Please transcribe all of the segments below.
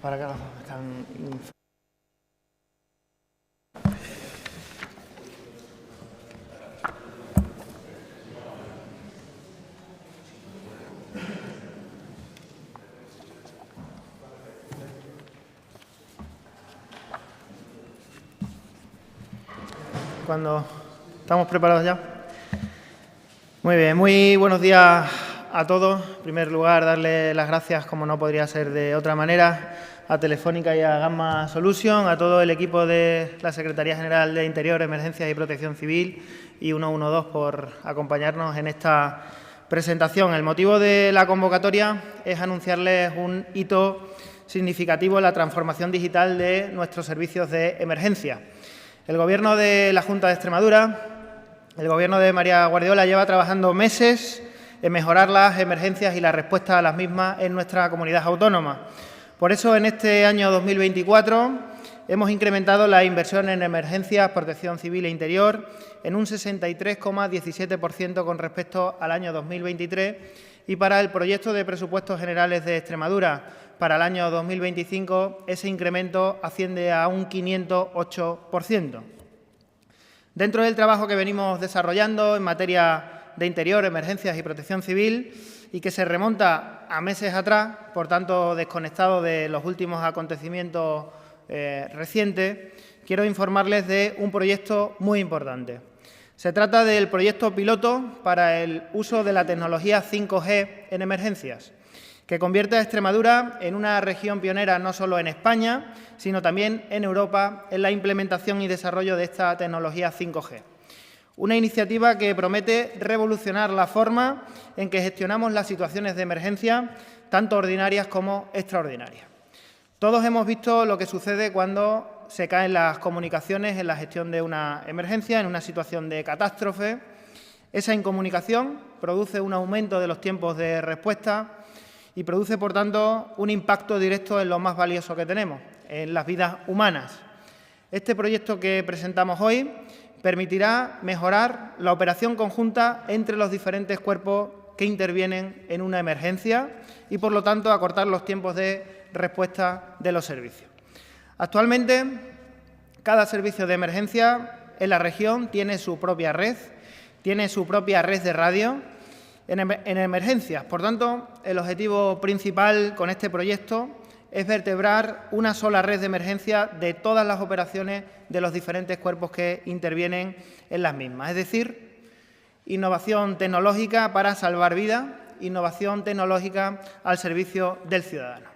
para que están... Cuando estamos preparados ya. Muy bien, muy buenos días a todos. En primer lugar, darle las gracias, como no podría ser de otra manera, a Telefónica y a Gamma Solution, a todo el equipo de la Secretaría General de Interior, Emergencias y Protección Civil y 112 por acompañarnos en esta presentación. El motivo de la convocatoria es anunciarles un hito significativo en la transformación digital de nuestros servicios de emergencia. El Gobierno de la Junta de Extremadura, el Gobierno de María Guardiola, lleva trabajando meses en mejorar las emergencias y la respuesta a las mismas en nuestra comunidad autónoma. Por eso, en este año 2024, hemos incrementado la inversión en emergencias, protección civil e interior en un 63,17% con respecto al año 2023 y para el proyecto de presupuestos generales de Extremadura para el año 2025, ese incremento asciende a un 508%. Dentro del trabajo que venimos desarrollando en materia de interior, emergencias y protección civil, y que se remonta a meses atrás, por tanto desconectado de los últimos acontecimientos recientes, quiero informarles de un proyecto muy importante. Se trata del proyecto piloto para el uso de la tecnología 5G en emergencias, que convierte a Extremadura en una región pionera no solo en España, sino también en Europa en la implementación y desarrollo de esta tecnología 5G. Una iniciativa que promete revolucionar la forma en que gestionamos las situaciones de emergencia, tanto ordinarias como extraordinarias. Todos hemos visto lo que sucede cuando se caen las comunicaciones en la gestión de una emergencia, en una situación de catástrofe. Esa incomunicación produce un aumento de los tiempos de respuesta y produce, por tanto, un impacto directo en lo más valioso que tenemos, en las vidas humanas. Este proyecto que presentamos hoy permitirá mejorar la operación conjunta entre los diferentes cuerpos que intervienen en una emergencia y, por lo tanto, acortar los tiempos de respuesta de los servicios. Actualmente, cada servicio de emergencia en la región tiene su propia red de radio en emergencias. Por tanto, el objetivo principal con este proyecto es vertebrar una sola red de emergencia de todas las operaciones de los diferentes cuerpos que intervienen en las mismas. Es decir, innovación tecnológica para salvar vidas, innovación tecnológica al servicio del ciudadano.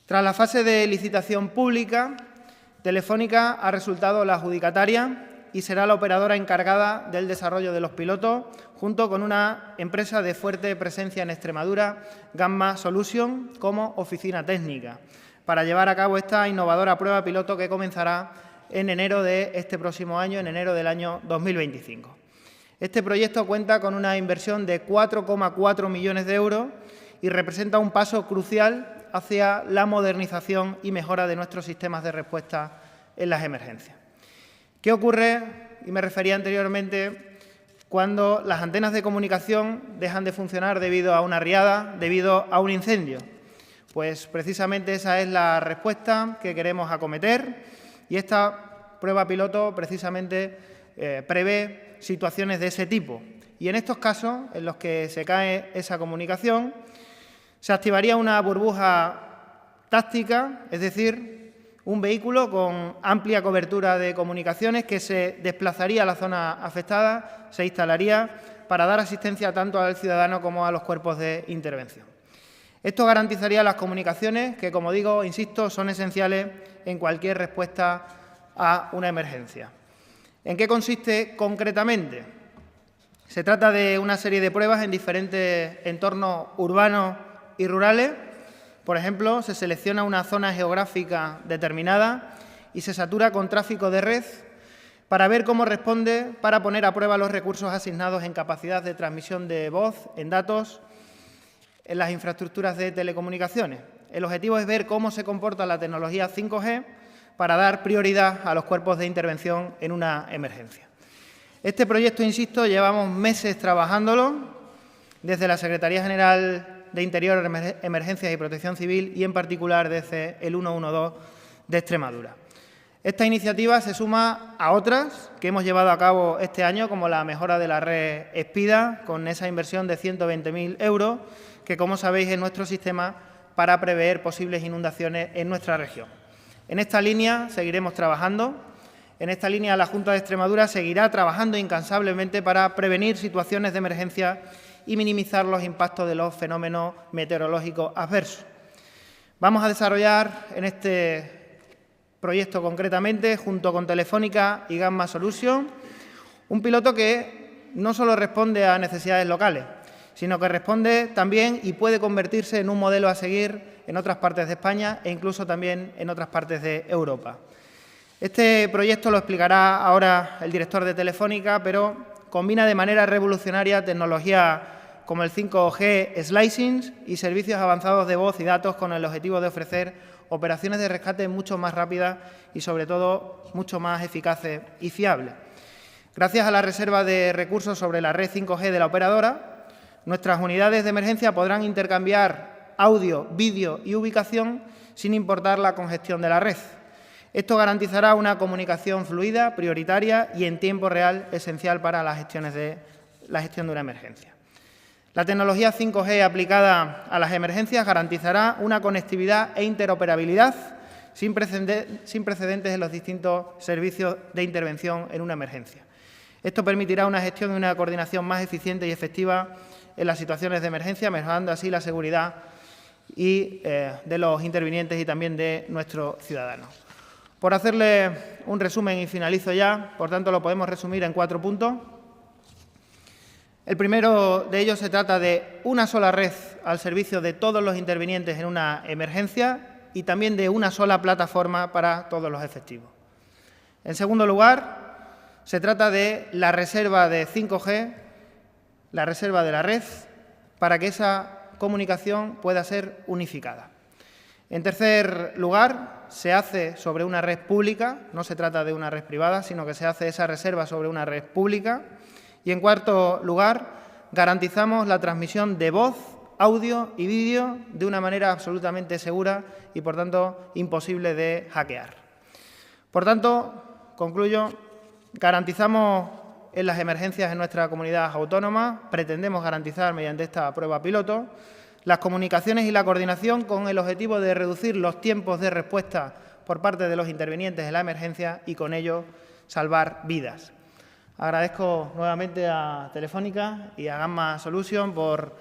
Tras la fase de licitación pública, Telefónica ha resultado la adjudicataria y será la operadora encargada del desarrollo de los pilotos, junto con una empresa de fuerte presencia en Extremadura, Gamma Solution, como oficina técnica, para llevar a cabo esta innovadora prueba piloto que comenzará en enero de este próximo año, en enero del año 2025. Este proyecto cuenta con una inversión de 4,4 millones de euros y representa un paso crucial hacia la modernización y mejora de nuestros sistemas de respuesta en las emergencias. ¿Qué ocurre? Y me refería anteriormente, cuando las antenas de comunicación dejan de funcionar debido a una riada, debido a un incendio. Pues precisamente esa es la respuesta que queremos acometer y esta prueba piloto precisamente prevé situaciones de ese tipo. Y en estos casos, en los que se cae esa comunicación, se activaría una burbuja táctica, es decir, un vehículo con amplia cobertura de comunicaciones que se desplazaría a la zona afectada, se instalaría para dar asistencia tanto al ciudadano como a los cuerpos de intervención. Esto garantizaría las comunicaciones que, como digo, insisto, son esenciales en cualquier respuesta a una emergencia. ¿En qué consiste concretamente? Se trata de una serie de pruebas en diferentes entornos urbanos y rurales. Por ejemplo, se selecciona una zona geográfica determinada y se satura con tráfico de red para ver cómo responde, para poner a prueba los recursos asignados en capacidad de transmisión de voz, en datos, en las infraestructuras de telecomunicaciones. El objetivo es ver cómo se comporta la tecnología 5G para dar prioridad a los cuerpos de intervención en una emergencia. Este proyecto, insisto, llevamos meses trabajándolo desde la Secretaría General de Interior, Emergencias y Protección Civil y, en particular, desde el 112 de Extremadura. Esta iniciativa se suma a otras que hemos llevado a cabo este año, como la mejora de la red ESPIDA, con esa inversión de 120.000 euros, que, como sabéis, es nuestro sistema para prever posibles inundaciones en nuestra región. En esta línea seguiremos trabajando. En esta línea, la Junta de Extremadura seguirá trabajando incansablemente para prevenir situaciones de emergencia y minimizar los impactos de los fenómenos meteorológicos adversos. Vamos a desarrollar en este proyecto concretamente, junto con Telefónica y Gamma Solutions, un piloto que no solo responde a necesidades locales, sino que responde también y puede convertirse en un modelo a seguir en otras partes de España e incluso también en otras partes de Europa. Este proyecto lo explicará ahora el director de Telefónica, pero combina de manera revolucionaria tecnología como el 5G Slicing y servicios avanzados de voz y datos con el objetivo de ofrecer operaciones de rescate mucho más rápidas y, sobre todo, mucho más eficaces y fiables. Gracias a la reserva de recursos sobre la red 5G de la operadora, nuestras unidades de emergencia podrán intercambiar audio, vídeo y ubicación sin importar la congestión de la red. Esto garantizará una comunicación fluida, prioritaria y en tiempo real, esencial para la gestión de una emergencia. La tecnología 5G aplicada a las emergencias garantizará una conectividad e interoperabilidad sin precedentes en los distintos servicios de intervención en una emergencia. Esto permitirá una gestión y una coordinación más eficiente y efectiva en las situaciones de emergencia, mejorando así la seguridad de los intervinientes y también de nuestros ciudadanos. Por hacerle un resumen y finalizo ya, por tanto, lo podemos resumir en 4 puntos. El primero de ellos se trata de una sola red al servicio de todos los intervinientes en una emergencia y también de una sola plataforma para todos los efectivos. En segundo lugar, se trata de la reserva de 5G, la reserva de la red, para que esa comunicación pueda ser unificada. En tercer lugar, se hace sobre una red pública, no se trata de una red privada, sino que se hace esa reserva sobre una red pública. Y, en cuarto lugar, garantizamos la transmisión de voz, audio y vídeo de una manera absolutamente segura y, por tanto, imposible de hackear. Por tanto, concluyo, garantizamos en las emergencias en nuestra comunidad autónoma, pretendemos garantizar mediante esta prueba piloto las comunicaciones y la coordinación con el objetivo de reducir los tiempos de respuesta por parte de los intervinientes en la emergencia y, con ello, salvar vidas. Agradezco nuevamente a Telefónica y a Gamma Solutions por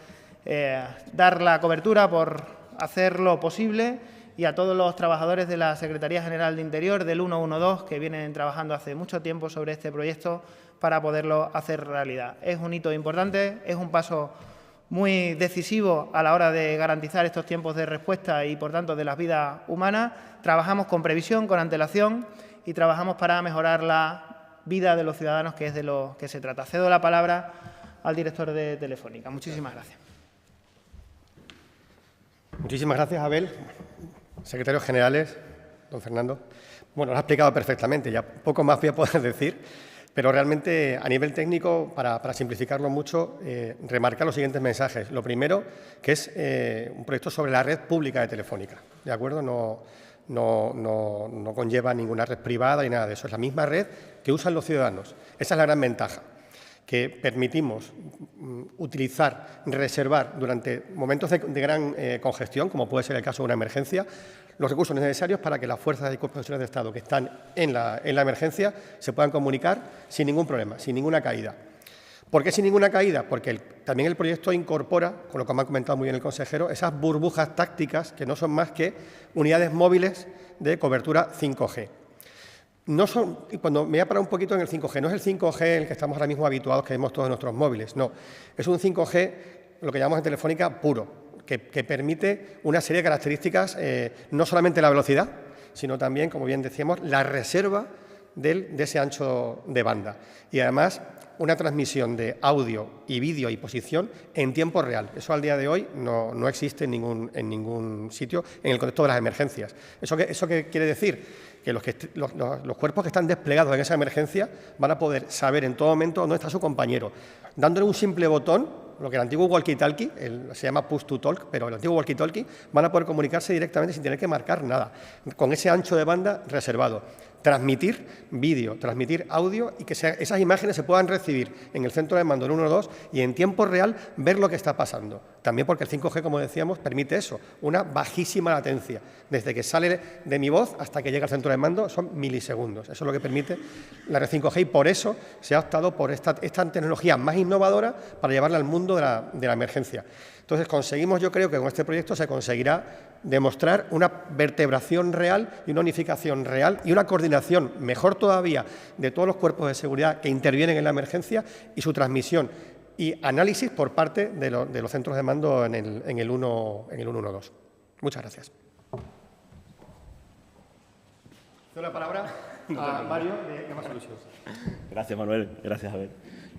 dar la cobertura, por hacer lo posible, y a todos los trabajadores de la Secretaría General de Interior del 112 que vienen trabajando hace mucho tiempo sobre este proyecto para poderlo hacer realidad. Es un hito importante, es un paso muy decisivo a la hora de garantizar estos tiempos de respuesta y, por tanto, de las vidas humanas. Trabajamos con previsión, con antelación y trabajamos para mejorar la vida de los ciudadanos, que es de lo que se trata. Cedo la palabra al director de Telefónica. Muchísimas gracias. Muchísimas gracias, Abel. Secretarios generales, don Fernando. Bueno, lo ha explicado perfectamente, ya poco más voy a poder decir, pero realmente a nivel técnico, para simplificarlo mucho, remarcar los siguientes mensajes. Lo primero, que es un proyecto sobre la red pública de Telefónica, ¿de acuerdo? No conlleva ninguna red privada y nada de eso. Es la misma red que usan los ciudadanos. Esa es la gran ventaja, que permitimos utilizar, reservar durante momentos de gran congestión, como puede ser el caso de una emergencia, los recursos necesarios para que las fuerzas y cuerpos profesionales de Estado que están en la emergencia se puedan comunicar sin ningún problema, sin ninguna caída. ¿Por qué sin ninguna caída? Porque también el proyecto incorpora, con lo que me ha comentado muy bien el consejero, esas burbujas tácticas que no son más que unidades móviles de cobertura 5G. No son, y cuando me voy a parar un poquito en el 5G, no es el 5G en el que estamos ahora mismo habituados, que vemos todos en nuestros móviles, no. Es un 5G, lo que llamamos en Telefónica, puro, que permite una serie de características, no solamente la velocidad, sino también, como bien decíamos, la reserva de ese ancho de banda. Y además, una transmisión de audio y vídeo y posición en tiempo real. Eso al día de hoy no existe en ningún sitio en el contexto de las emergencias. ¿Eso qué quiere decir? Que los cuerpos que están desplegados en esa emergencia van a poder saber en todo momento dónde está su compañero. Dándole un simple botón, lo que el antiguo walkie-talkie, se llama push-to-talk, pero el antiguo walkie-talkie, van a poder comunicarse directamente sin tener que marcar nada, con ese ancho de banda reservado. Transmitir vídeo, transmitir audio y que esas imágenes se puedan recibir en el centro de mando en 112 y en tiempo real ver lo que está pasando. También porque el 5G, como decíamos, permite eso, una bajísima latencia. Desde que sale de mi voz hasta que llega al centro de mando son milisegundos. Eso es lo que permite la red 5G y por eso se ha optado por esta tecnología más innovadora para llevarla al mundo de la emergencia. Entonces, conseguimos, yo creo que con este proyecto se conseguirá demostrar una vertebración real y una unificación real y una coordinación, mejor todavía, de todos los cuerpos de seguridad que intervienen en la emergencia y su transmisión y análisis por parte de los centros de mando en el 112. Muchas gracias. Doy la palabra a Mario de Gamma Solutions. Gracias, Manuel. Gracias, Abel.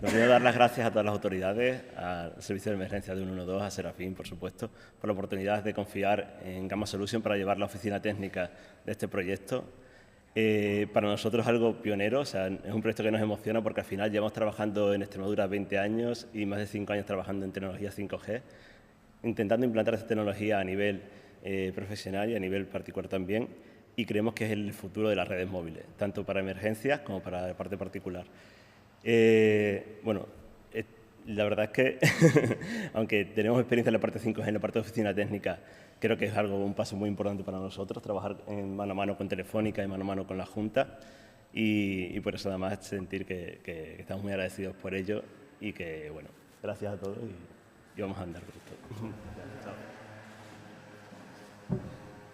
Nos voy a dar las gracias a todas las autoridades, al Servicio de Emergencia de 112, a Serafín, por supuesto, por la oportunidad de confiar en Gamma Solutions para llevar la oficina técnica de este proyecto. Para nosotros es algo pionero, o sea, es un proyecto que nos emociona porque al final llevamos trabajando en Extremadura 20 años y más de 5 años trabajando en tecnología 5G, intentando implantar esta tecnología a nivel profesional y a nivel particular también, y creemos que es el futuro de las redes móviles, tanto para emergencias como para la parte particular. Bueno, la verdad es que, aunque tenemos experiencia en la parte 5G, en la parte de oficina técnica, creo que es un paso muy importante para nosotros, trabajar mano a mano con Telefónica y mano a mano con la Junta, y por eso además sentir que estamos muy agradecidos por ello y que, bueno, gracias a todos y vamos a andar por esto.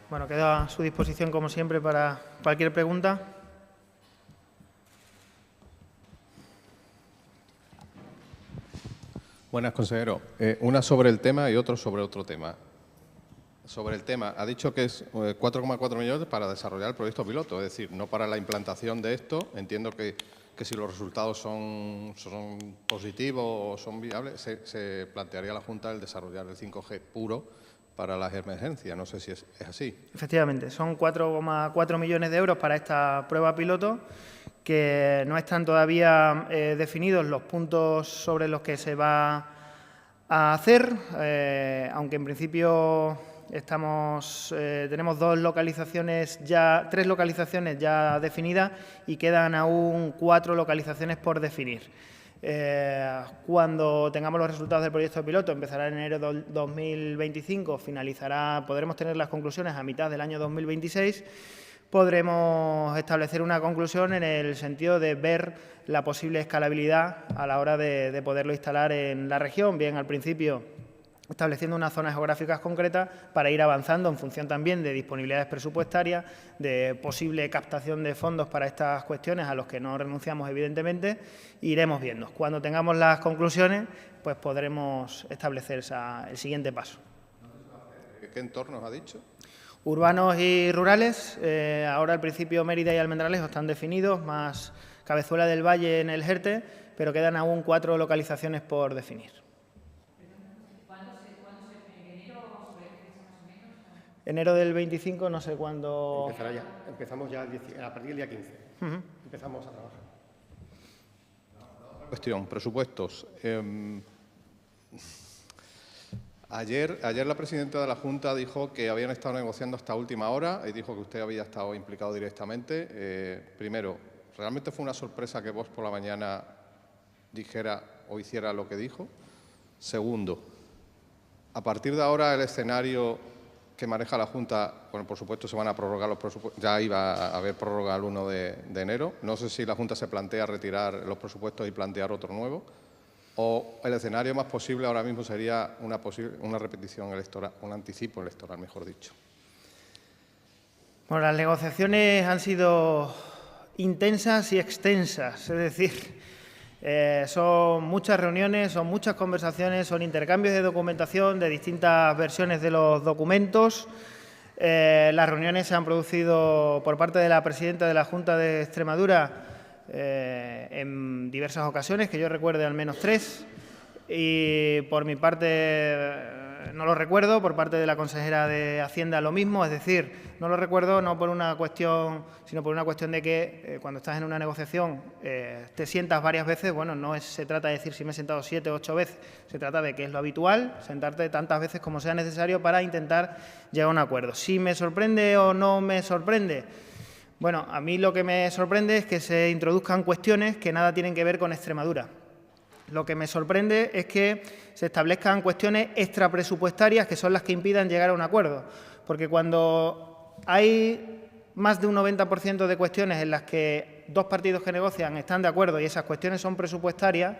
Bueno, quedo a su disposición, como siempre, para cualquier pregunta. Buenas, consejero. Una sobre el tema y otro sobre otro tema. Sobre el tema, ha dicho que es 4,4 millones para desarrollar el proyecto piloto, es decir, no para la implantación de esto. Entiendo que si los resultados son positivos o son viables, se plantearía a la Junta el desarrollar el 5G puro para las emergencias. No sé si es así. Efectivamente, son 4,4 millones de euros para esta prueba piloto, que no están todavía definidos los puntos sobre los que se va a hacer, aunque en principio tenemos tres localizaciones ya definidas y quedan aún 4 localizaciones por definir. Cuando tengamos los resultados del proyecto piloto, empezará en enero de 2025, podremos tener las conclusiones a mitad del año 2026, podremos establecer una conclusión en el sentido de ver la posible escalabilidad a la hora de poderlo instalar en la región, bien al principio estableciendo unas zonas geográficas concretas para ir avanzando en función también de disponibilidades presupuestarias, de posible captación de fondos para estas cuestiones a los que no renunciamos evidentemente, iremos viendo. Cuando tengamos las conclusiones, pues podremos establecer el siguiente paso. ¿Qué entornos ha dicho? Urbanos y rurales, ahora al principio Mérida y Almendralejo están definidos, más Cabezuela del Valle en el Jerte, pero quedan aún 4 localizaciones por definir. Enero del 25, no sé cuándo. Empezará ya. Empezamos ya a partir del día 15. Empezamos a trabajar. Cuestión, presupuestos. Ayer la presidenta de la Junta dijo que habían estado negociando hasta última hora y dijo que usted había estado implicado directamente. Primero, ¿realmente fue una sorpresa que vos por la mañana dijera o hiciera lo que dijo? Segundo, a partir de ahora el escenario que maneja la Junta, bueno, por supuesto se van a prorrogar los presupuestos, ya iba a haber prórroga el 1 de enero. No sé si la Junta se plantea retirar los presupuestos y plantear otro nuevo, o el escenario más posible ahora mismo sería una repetición electoral, un anticipo electoral, mejor dicho. Bueno, las negociaciones han sido intensas y extensas, es decir, son muchas reuniones, son muchas conversaciones, son intercambios de documentación de distintas versiones de los documentos. Las reuniones se han producido por parte de la presidenta de la Junta de Extremadura en diversas ocasiones, que yo recuerde al menos 3, y por mi parte no lo recuerdo. Por parte de la consejera de Hacienda lo mismo. Es decir, no lo recuerdo no por una cuestión, sino por una cuestión de que cuando estás en una negociación te sientas varias veces. Bueno, no se trata de decir si me he sentado 7 o 8 veces. Se trata de que es lo habitual, sentarte tantas veces como sea necesario para intentar llegar a un acuerdo. Si me sorprende o no me sorprende. Bueno, a mí lo que me sorprende es que se introduzcan cuestiones que nada tienen que ver con Extremadura. Lo que me sorprende es que se establezcan cuestiones extrapresupuestarias que son las que impidan llegar a un acuerdo. Porque cuando hay más de un 90% de cuestiones en las que dos partidos que negocian están de acuerdo y esas cuestiones son presupuestarias,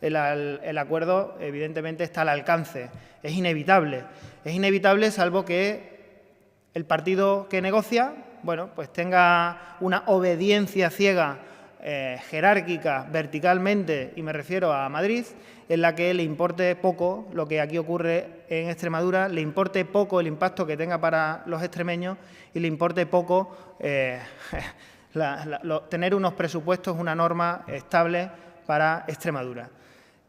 el acuerdo evidentemente está al alcance. Es inevitable. Es inevitable salvo que el partido que negocia, bueno, pues tenga una obediencia ciega jerárquica, verticalmente, y me refiero a Madrid, en la que le importe poco lo que aquí ocurre en Extremadura, le importe poco el impacto que tenga para los extremeños y le importe poco tener unos presupuestos, una norma estable para Extremadura.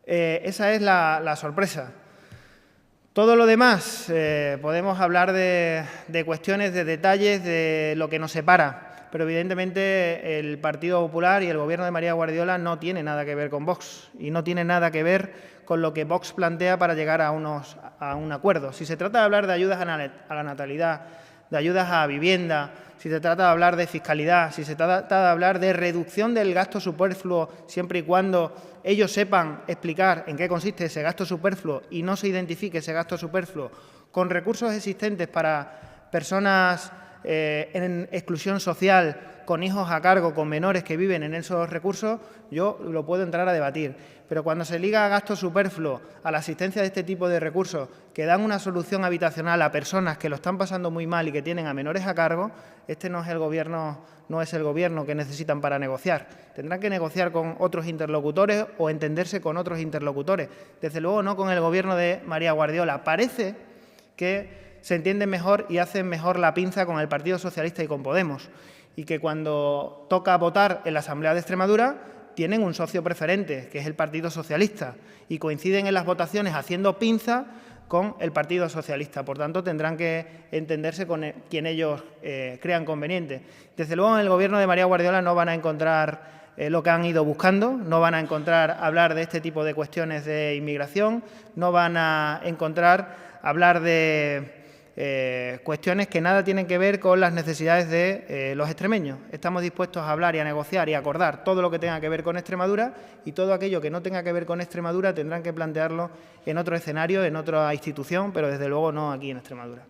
Esa es la sorpresa. Todo lo demás, podemos hablar de cuestiones, de detalles, de lo que nos separa. Pero evidentemente el Partido Popular y el Gobierno de María Guardiola no tiene nada que ver con Vox y no tiene nada que ver con lo que Vox plantea para llegar a un acuerdo. Si se trata de hablar de ayudas a la natalidad, de ayudas a vivienda, si se trata de hablar de fiscalidad, si se trata de hablar de reducción del gasto superfluo, siempre y cuando ellos sepan explicar en qué consiste ese gasto superfluo y no se identifique ese gasto superfluo con recursos existentes para personas en exclusión social, con hijos a cargo, con menores que viven en esos recursos, yo lo puedo entrar a debatir. Pero cuando se liga a gasto superfluo, a la asistencia de este tipo de recursos que dan una solución habitacional a personas que lo están pasando muy mal y que tienen a menores a cargo, este no es el gobierno que necesitan para negociar. Tendrán que negociar con otros interlocutores o entenderse con otros interlocutores. Desde luego no con el Gobierno de María Guardiola. Parece que se entienden mejor y hacen mejor la pinza con el Partido Socialista y con Podemos, y que cuando toca votar en la Asamblea de Extremadura tienen un socio preferente, que es el Partido Socialista, y coinciden en las votaciones haciendo pinza con el Partido Socialista. Por tanto, tendrán que entenderse con quien ellos crean conveniente. Desde luego, en el Gobierno de María Guardiola no van a encontrar lo que han ido buscando, no van a encontrar hablar de este tipo de cuestiones de inmigración, no van a encontrar hablar de cuestiones que nada tienen que ver con las necesidades de los extremeños. Estamos dispuestos a hablar y a negociar y a acordar todo lo que tenga que ver con Extremadura, y todo aquello que no tenga que ver con Extremadura tendrán que plantearlo en otro escenario, en otra institución, pero desde luego no aquí en Extremadura.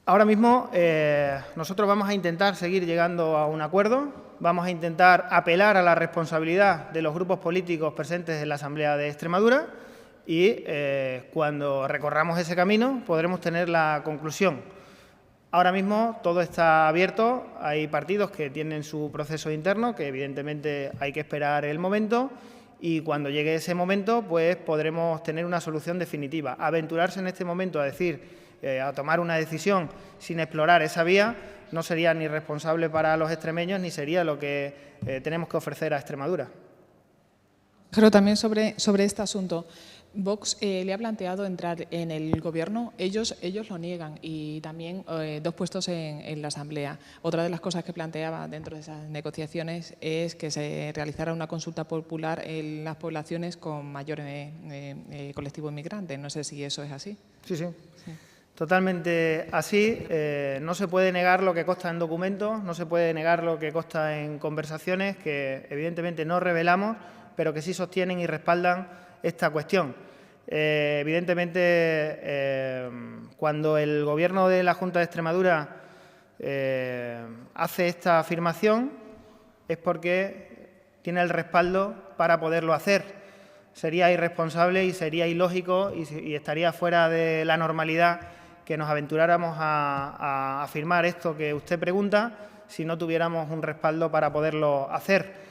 Ahora mismo nosotros vamos a intentar seguir llegando a un acuerdo, vamos a intentar apelar a la responsabilidad de los grupos políticos presentes en la Asamblea de Extremadura, y cuando recorramos ese camino podremos tener la conclusión. Ahora mismo todo está abierto, hay partidos que tienen su proceso interno, que evidentemente hay que esperar el momento, y cuando llegue ese momento pues podremos tener una solución definitiva. Aventurarse en este momento a decir, a tomar una decisión sin explorar esa vía, no sería ni responsable para los extremeños ni sería lo que tenemos que ofrecer a Extremadura. Pero también sobre este asunto, Vox le ha planteado entrar en el Gobierno, ellos lo niegan, y también 2 puestos en la Asamblea. Otra de las cosas que planteaba dentro de esas negociaciones es que se realizara una consulta popular en las poblaciones con mayor colectivo inmigrante. No sé si eso es así. Sí. Totalmente así. No se puede negar lo que consta en documentos, no se puede negar lo que consta en conversaciones que evidentemente no revelamos, pero que sí sostienen y respaldan esta cuestión. Evidentemente, cuando el Gobierno de la Junta de Extremadura hace esta afirmación es porque tiene el respaldo para poderlo hacer. Sería irresponsable y sería ilógico y estaría fuera de la normalidad que nos aventuráramos a afirmar esto que usted pregunta si no tuviéramos un respaldo para poderlo hacer.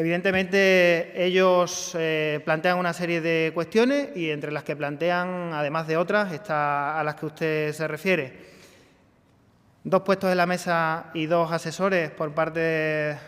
Evidentemente, ellos plantean una serie de cuestiones y entre las que plantean, además de otras, está a las que usted se refiere. 2 puestos en la mesa y 2 asesores por parte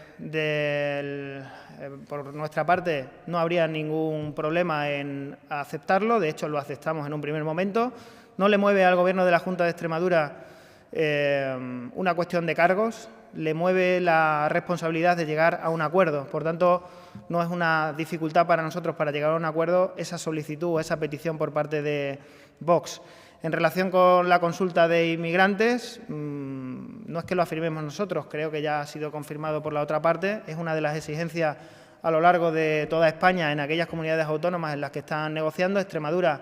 por nuestra parte no habría ningún problema en aceptarlo, de hecho lo aceptamos en un primer momento. No le mueve al Gobierno de la Junta de Extremadura una cuestión de cargos, le mueve la responsabilidad de llegar a un acuerdo. Por tanto, no es una dificultad para nosotros para llegar a un acuerdo esa solicitud o esa petición por parte de Vox. En relación con la consulta de inmigrantes, no es que lo afirmemos nosotros, creo que ya ha sido confirmado por la otra parte, es una de las exigencias a lo largo de toda España en aquellas comunidades autónomas en las que están negociando. Extremadura,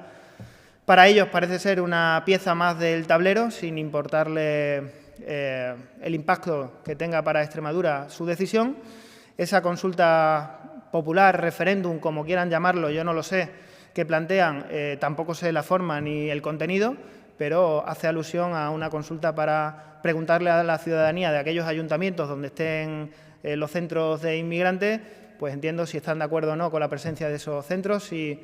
para ellos, parece ser una pieza más del tablero, sin importarle el impacto que tenga para Extremadura su decisión. Esa consulta popular, referéndum, como quieran llamarlo, yo no lo sé, que plantean, tampoco sé la forma ni el contenido, pero hace alusión a una consulta para preguntarle a la ciudadanía de aquellos ayuntamientos donde estén los centros de inmigrantes, pues entiendo si están de acuerdo o no con la presencia de esos centros. Y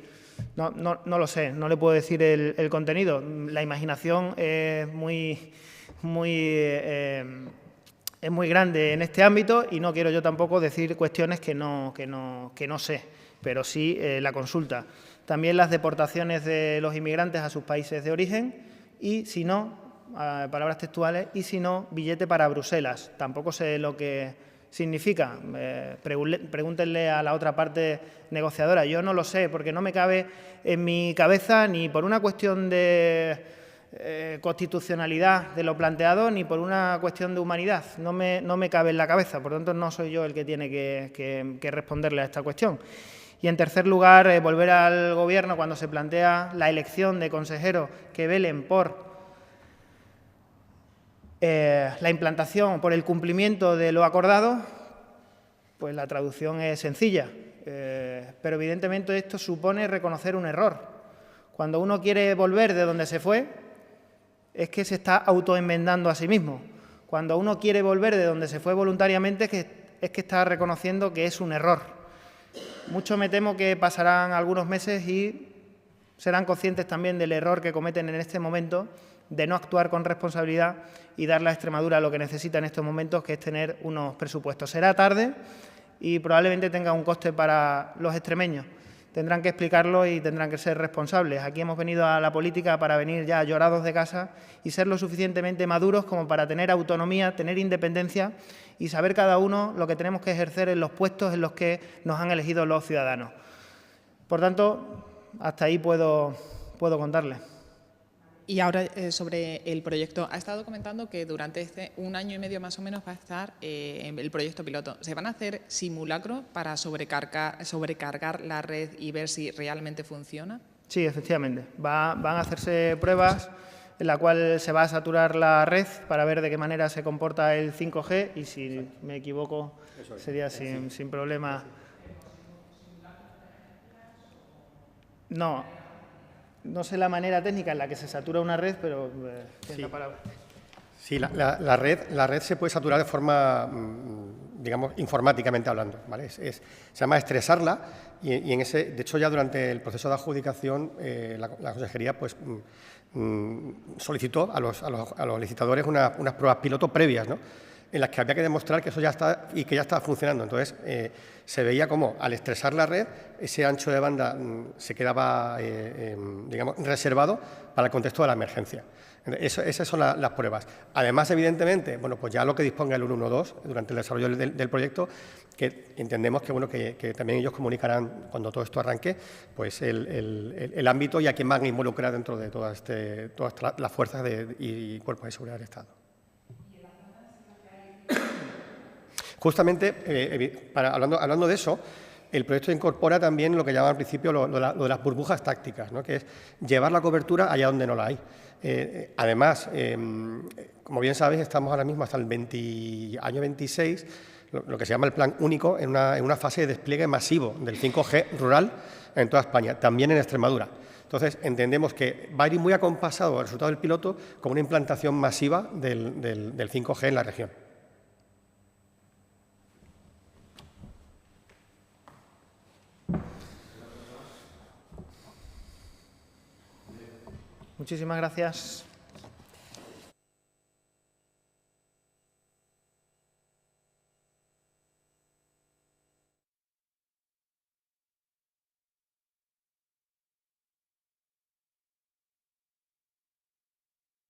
no lo sé, no le puedo decir el contenido. La imaginación es muy grande en este ámbito y no quiero yo tampoco decir cuestiones que no sé, pero sí la consulta. También las deportaciones de los inmigrantes a sus países de origen y, si no, palabras textuales, y si no, billete para Bruselas. Tampoco sé lo que significa. Pregúntenle a la otra parte negociadora. Yo no lo sé, porque no me cabe en mi cabeza ni por una cuestión de constitucionalidad de lo planteado ni por una cuestión de humanidad. No me cabe en la cabeza, por lo tanto no soy yo el que tiene que responderle a esta cuestión. Y, en tercer lugar, volver al Gobierno cuando se plantea la elección de consejeros que velen por la implantación, por el cumplimiento de lo acordado, pues la traducción es sencilla. Pero, evidentemente, esto supone reconocer un error. Cuando uno quiere volver de donde se fue, es que se está autoenmendando a sí mismo. Cuando uno quiere volver de donde se fue voluntariamente, es que está reconociendo que es un error. Mucho me temo que pasarán algunos meses y serán conscientes también del error que cometen en este momento de no actuar con responsabilidad y darle a Extremadura lo que necesita en estos momentos, que es tener unos presupuestos. Será tarde y probablemente tenga un coste para los extremeños. Tendrán que explicarlo y tendrán que ser responsables. Aquí hemos venido a la política para venir ya llorados de casa y ser lo suficientemente maduros como para tener autonomía, tener independencia y saber cada uno lo que tenemos que ejercer en los puestos en los que nos han elegido los ciudadanos. Por tanto, hasta ahí puedo contarle. Y ahora, sobre el proyecto, ha estado comentando que durante un año y medio más o menos va a estar el proyecto piloto. ¿Se van a hacer simulacros para sobrecargar la red y ver si realmente funciona? Sí, efectivamente. Van a hacerse pruebas en la cual se va a saturar la red para ver de qué manera se comporta el 5G y, si me equivoco, sería sin problema. No sé la manera técnica en la que se satura una red, pero es la palabra. Sí, la red se puede saturar de forma, digamos, informáticamente hablando, ¿vale? Se llama estresarla y en ese, de hecho, ya durante el proceso de adjudicación la Consejería pues solicitó a los licitadores unas pruebas piloto previas, ¿no?, en las que había que demostrar que eso ya está y que ya estaba funcionando. Entonces, se veía como, al estresar la red, ese ancho de banda se quedaba, digamos, reservado para el contexto de la emergencia. Esas son las pruebas. Además, evidentemente, bueno, pues ya lo que disponga el 112 durante el desarrollo del proyecto, que entendemos que, bueno, que también ellos comunicarán cuando todo esto arranque, pues el ámbito y a quién van a involucrar dentro de todas las fuerzas y cuerpos de seguridad del Estado. Justamente, hablando de eso, el proyecto incorpora también lo que llamaban al principio lo de las burbujas tácticas, ¿no?, que es llevar la cobertura allá donde no la hay. Además, como bien sabéis, estamos ahora mismo hasta el año 26, lo que se llama el Plan Único, en una fase de despliegue masivo del 5G rural en toda España, también en Extremadura. Entonces, entendemos que va a ir muy acompasado el resultado del piloto con una implantación masiva del 5G en la región. Muchísimas gracias.